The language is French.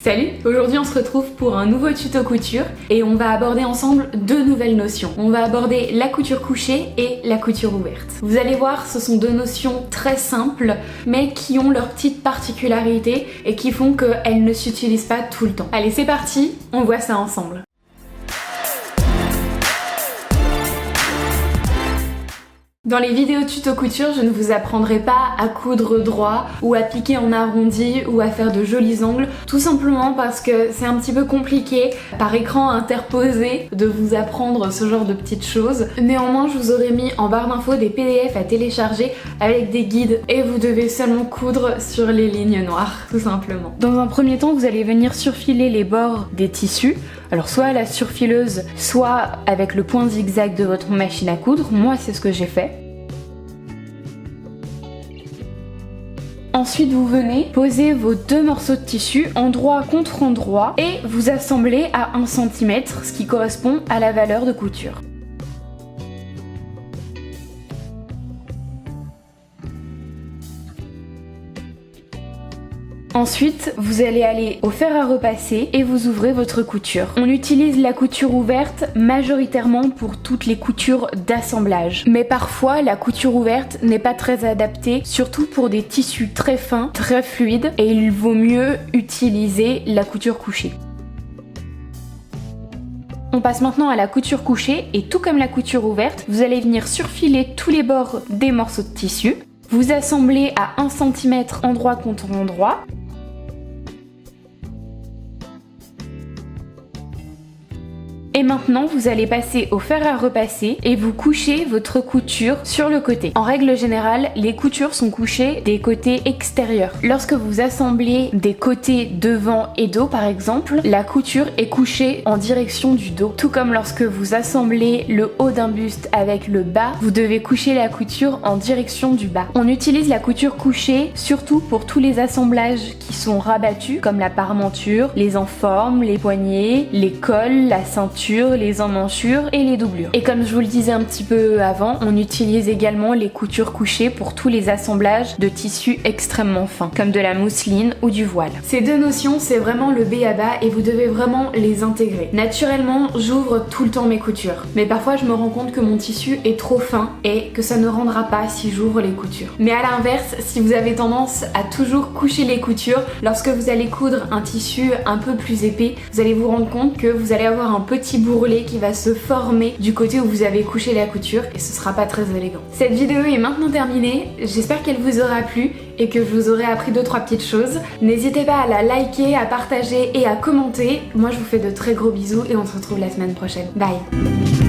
Salut! Aujourd'hui on se retrouve pour un nouveau tuto couture et on va aborder ensemble deux nouvelles notions. On va aborder la couture couchée et la couture ouverte. Vous allez voir, ce sont deux notions très simples mais qui ont leurs petites particularités et qui font qu'elles ne s'utilisent pas tout le temps. Allez, c'est parti, on voit ça ensemble. Dans les vidéos tuto couture, je ne vous apprendrai pas à coudre droit ou à piquer en arrondi ou à faire de jolis angles, tout simplement parce que c'est un petit peu compliqué par écran interposé de vous apprendre ce genre de petites choses. Néanmoins, je vous aurais mis en barre d'infos des PDF à télécharger avec des guides et vous devez seulement coudre sur les lignes noires, tout simplement. Dans un premier temps, vous allez venir surfiler les bords des tissus. Alors soit à la surfileuse, soit avec le point zigzag de votre machine à coudre. Moi, c'est ce que j'ai fait. Ensuite, vous venez poser vos deux morceaux de tissu endroit contre endroit et vous assemblez à 1 cm, ce qui correspond à la valeur de couture. Ensuite, vous allez aller au fer à repasser et vous ouvrez votre couture. On utilise la couture ouverte majoritairement pour toutes les coutures d'assemblage. Mais parfois, la couture ouverte n'est pas très adaptée, surtout pour des tissus très fins, très fluides, et il vaut mieux utiliser la couture couchée. On passe maintenant à la couture couchée et tout comme la couture ouverte, vous allez venir surfiler tous les bords des morceaux de tissu. Vous assemblez à 1 cm endroit contre endroit. Et maintenant, vous allez passer au fer à repasser et vous couchez votre couture sur le côté. En règle générale, les coutures sont couchées des côtés extérieurs. Lorsque vous assemblez des côtés devant et dos par exemple, la couture est couchée en direction du dos. Tout comme lorsque vous assemblez le haut d'un buste avec le bas, vous devez coucher la couture en direction du bas. On utilise la couture couchée surtout pour tous les assemblages qui sont rabattus, comme la parmenture, les enformes, les poignets, les cols, la ceinture, les emmanchures et les doublures. Et comme je vous le disais un petit peu avant, on utilise également les coutures couchées pour tous les assemblages de tissus extrêmement fins, comme de la mousseline ou du voile. Ces deux notions, c'est vraiment le b.a.-ba et vous devez vraiment les intégrer. Naturellement, j'ouvre tout le temps mes coutures, mais parfois je me rends compte que mon tissu est trop fin et que ça ne rendra pas si j'ouvre les coutures. Mais à l'inverse, si vous avez tendance à toujours coucher les coutures, lorsque vous allez coudre un tissu un peu plus épais, vous allez vous rendre compte que vous allez avoir un petit bourrelet qui va se former du côté où vous avez couché la couture et ce sera pas très élégant. Cette vidéo est maintenant terminée, j'espère qu'elle vous aura plu et que je vous aurai appris 2-3 petites choses. N'hésitez pas à la liker, à partager et à commenter. Moi je vous fais de très gros bisous et on se retrouve la semaine prochaine. Bye!